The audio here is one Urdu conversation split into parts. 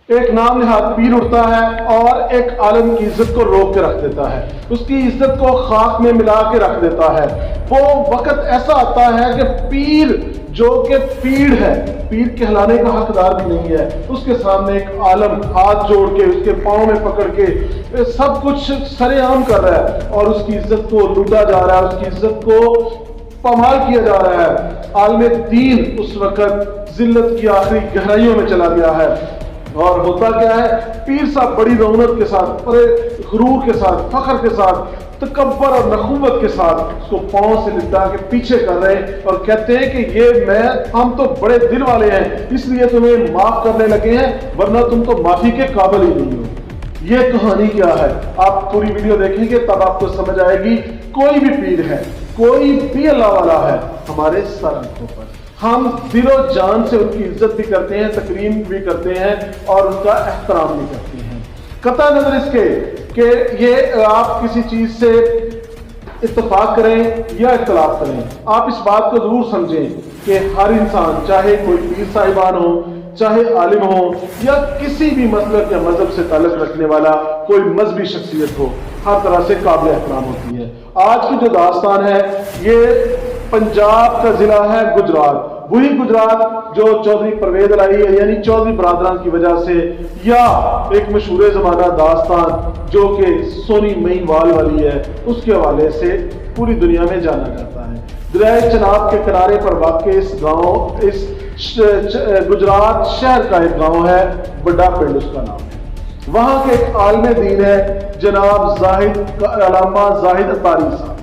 ایک نام نہاد پیر اٹھتا ہے اور ایک عالم کی عزت کو روک کے رکھ دیتا ہے، اس کی عزت کو خاک میں ملا کے رکھ دیتا ہے۔ وہ وقت ایسا آتا ہے کہ پیر جو کہ پیڑ ہے، پیر کہلانے کا حقدار بھی نہیں ہے، اس کے سامنے ایک عالم ہاتھ جوڑ کے اس کے پاؤں میں پکڑ کے سب کچھ سرے عام کر رہا ہے اور اس کی عزت کو لوٹا جا رہا ہے، اس کی عزت کو پامال کیا جا رہا ہے۔ عالم دین اس وقت ذلت کی آخری گہرائیوں میں چلا گیا ہے، اور ہوتا کیا ہے، پیر صاحب بڑی رونق کے ساتھ، بڑے غرور کے ساتھ، فخر کے ساتھ، تکبر اور نخوت کے ساتھ اس کو پاؤں سے لٹا کے پیچھے کر رہے ہیں اور کہتے ہیں کہ ہم تو بڑے دل والے ہیں اس لیے تمہیں معاف کرنے لگے ہیں، ورنہ تم تو معافی کے قابل ہی نہیں ہو۔ یہ کہانی کیا ہے؟ آپ پوری ویڈیو دیکھیں گے تب آپ کو سمجھ آئے گی۔ کوئی بھی پیر ہے، کوئی بھی اللہ والا ہے، ہمارے سر آنکھوں پر ہم دل و جان سے ان کی عزت بھی کرتے ہیں، تکریم بھی کرتے ہیں اور ان کا احترام بھی کرتے ہیں، قطع نظر اس کے کہ یہ آپ کسی چیز سے اتفاق کریں یا اختلاف کریں۔ آپ اس بات کو ضرور سمجھیں کہ ہر انسان، چاہے کوئی پیر صاحبان ہو، چاہے عالم ہو یا کسی بھی مسلک یا مذہب سے تعلق رکھنے والا کوئی مذہبی شخصیت ہو، ہر طرح سے قابل احترام ہوتی ہے۔ آج کی جو داستان ہے یہ پنجاب کا ضلع ہے گجرات، وہی گجرات جو چودھری پرویز لائی ہے، یعنی چودھری برادران کی وجہ سے، یا ایک مشہور زمانہ داستان جو کہ سونی مہیوال والی ہے، اس کے حوالے سے پوری دنیا میں جانا جاتا ہے۔ دریائے چناب کے کنارے پر واقع اس گاؤں، اس گجرات شہر کا ایک گاؤں ہے، بڑا پنڈ اس کا نام ہے۔ وہاں کے ایک عالم دین ہے جناب علامہ زاہد اطاری صاحب۔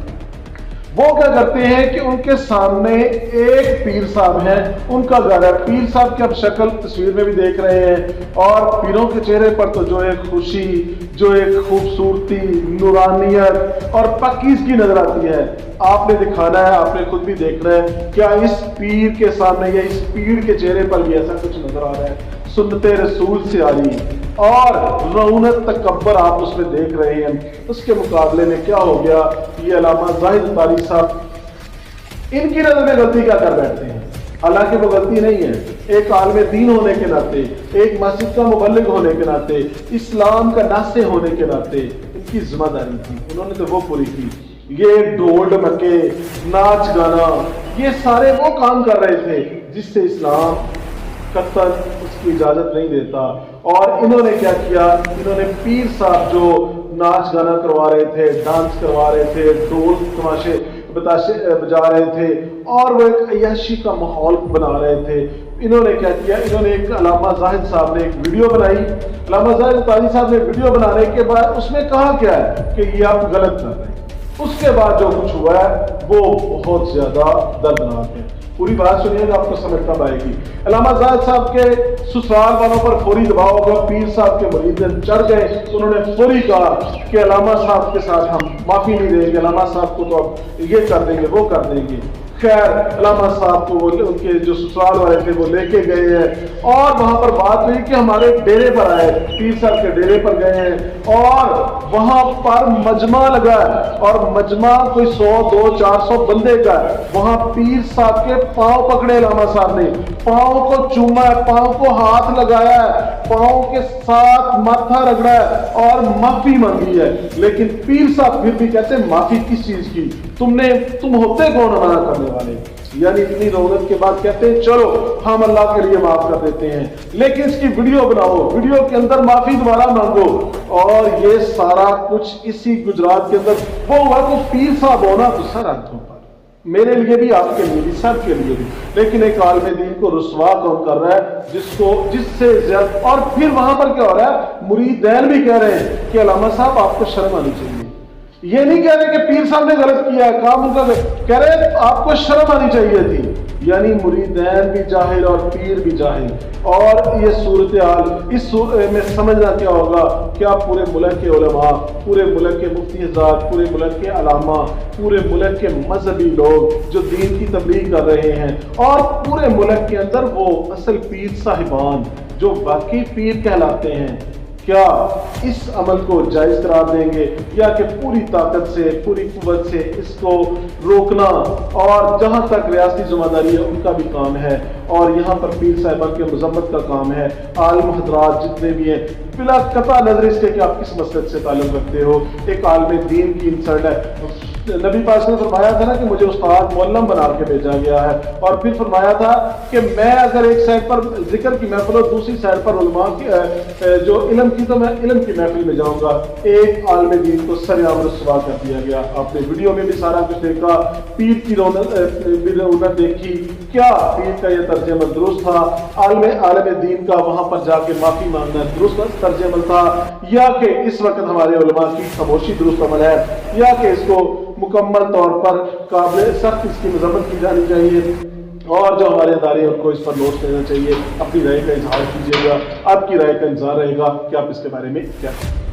وہ کیا کرتے ہیں کہ ان کے سامنے ایک پیر صاحب ہیں، ان کا گھر ہے۔ پیر صاحب کی اب شکل تصویر میں بھی دیکھ رہے ہیں، اور پیروں کے چہرے پر تو جو ایک خوشی، جو ایک خوبصورتی، نورانیت اور پاکیزگی نظر آتی ہے۔ آپ نے دکھانا ہے، آپ نے خود بھی دیکھنا ہے، کیا اس پیر کے سامنے یا اس پیر کے چہرے پر بھی ایسا کچھ نظر آ رہا ہے؟ سنت رسول سے آ رہی ہے اور رونق تکبر آپ اس میں دیکھ رہے ہیں۔ اس کے مقابلے میں کیا ہو گیا، یہ علامہ زاہد اطاری صاحب ان کی نظر میں غلطی کیا کر بیٹھتے ہیں؟ حالانکہ وہ غلطی نہیں ہے، ایک عالم دین ہونے کے ناطے، ایک مسجد کا مبلغ ہونے کے ناطے، اسلام کا ناصح ہونے کے ناطے ان کی ذمہ داری تھی، انہوں نے تو وہ پوری کی۔ یہ ڈھول ڈمکے، ناچ گانا، یہ سارے وہ کام کر رہے تھے جس سے اسلام قطعاً اس کی اجازت نہیں دیتا۔ اور انہوں نے کیا کیا، انہوں نے پیر صاحب جو ناچ گانا کروا رہے تھے، ڈانس کروا رہے تھے، ڈھول تماشے بجا رہے تھے اور وہ ایک عیاشی کا ماحول بنا رہے تھے، انہوں نے کیا کیا، انہوں نے ایک علامہ زاہد صاحب نے ایک ویڈیو بنائی۔ علامہ زاہد اطاری صاحب نے ویڈیو بنانے کے بعد اس میں کہا کیا ہے کہ یہ آپ غلط کر رہے ہیں۔ اس کے بعد جو کچھ ہوا ہے وہ بہت زیادہ دردناک ہے۔ پوری بات سنیے گا، آپ کو سمجھ کب آئے گی۔ علامہ زاہد صاحب کے سسرال والوں پر فوری دباؤ ہوا، پیر صاحب کے مرید چڑھ گئے، انہوں نے فوری کہا کہ علامہ صاحب کے ساتھ ہم معافی نہیں دیں گے، علامہ صاحب کو تو اب یہ کر دیں گے، وہ کر دیں گے۔ خیر علامہ صاحب کو ان کے جو سسرال والے تھے وہ لے کے گئے ہیں اور وہاں پر بات ہوئی کہ ہمارے ڈیرے پر آئے، پیر صاحب کے ڈیرے پر گئے ہیں اور وہاں پر مجمع لگا ہے اور مجمع کوئی 100 200 400 بندے کا ہے۔ وہاں پیر صاحب کے پاؤں پکڑے علامہ صاحب نے، پاؤں کو چوما ہے، پاؤں کو ہاتھ لگایا ہے، پاؤں کے ساتھ ماتھا رگڑا ہے اور معافی مانگی ہے۔ لیکن پیر صاحب پھر بھی کہتے ہیں معافی کس چیز کی، تم ہوتے کون منع کرنے والے؟ یعنی اتنی رونق کے بعد کہتے ہیں چلو ہم اللہ کے لیے معاف کر دیتے ہیں، لیکن اس کی ویڈیو بناؤ، ویڈیو کے اندر معافی دوبارہ مانگو۔ اور یہ سارا کچھ اسی گجرات کے اندر وہ ہوا کہ پیر صاحب ہونا تو سر آنکھوں پر، میرے لیے بھی، آپ کے لیے بھی، سب کے لیے بھی، لیکن ایک عالم دین کو رسوا کون کر رہا ہے جس سے زیادہ۔ اور پھر وہاں پر کیا ہو رہا ہے، مریدین بھی کہہ رہے ہیں کہ علامہ صاحب آپ کو شرم آنی چاہیے۔ یہ نہیں کہہ رہے کہ پیر صاحب نے غلط کیا ہے، کام ان کا کہہ رہے آپ کو شرم آنی چاہیے تھی۔ یعنی مریدین بھی جاہل اور پیر بھی جاہل۔ اور یہ صورتحال اس میں سمجھنا کیا ہوگا، کیا پورے ملک کے علماء، پورے ملک کے مفتی حضرات، پورے ملک کے علاماء، پورے ملک کے مذہبی لوگ جو دین کی تبلیغ کر رہے ہیں، اور پورے ملک کے اندر وہ اصل پیر صاحبان جو واقعی پیر کہلاتے ہیں، کیا اس عمل کو جائز قرار دیں گے یا کہ پوری طاقت سے پوری قوت سے اس کو روکنا، اور جہاں تک ریاستی ذمہ داری ہے ان کا بھی کام ہے، اور یہاں پر پیر صاحبان کے مذمت کا کام ہے، عالم حضرات جتنے بھی ہیں، بلا قطع نظر اس کے کہ آپ کس مسلک سے تعلق رکھتے ہو، ایک عالم دین کی انسلٹ ہے۔ نبی پاک نے فرمایا تھا نا کہ مجھے استاد معلم بنا کے بھیجا گیا ہے، اور پھر فرمایا تھا کہ میں اگر ایک سائڈ پر ذکر کی محفل اور دوسری سائڈ پر علماء کی جو علم کی، تو میں علم کی محفل میں جاؤں گا۔ ایک عالم دین کو سرعام رسوا کر دیا گیا۔ آپ نے ویڈیو میں بھی سارا کچھ دیکھا، پیر کی رونق دیکھی، کیا پیر کا یہ طرز عمل درست تھا؟ عالم دین کا وہاں پر جا کے معافی مانگنا درست طرز عمل تھا، یا کہ اس وقت ہمارے علماء کی خاموشی درست عمل ہے، یا کہ اس کو مکمل طور پر قابل سخت اس کی مذمت کی جانی چاہیے، اور جو ہمارے ادارے ہیں ان کو اس پر نوٹ لینا چاہیے۔ اپنی رائے کا اظہار کیجیے گا، آپ کی رائے کا انتظار رہے گا کہ آپ اس کے بارے میں کیا کہیں۔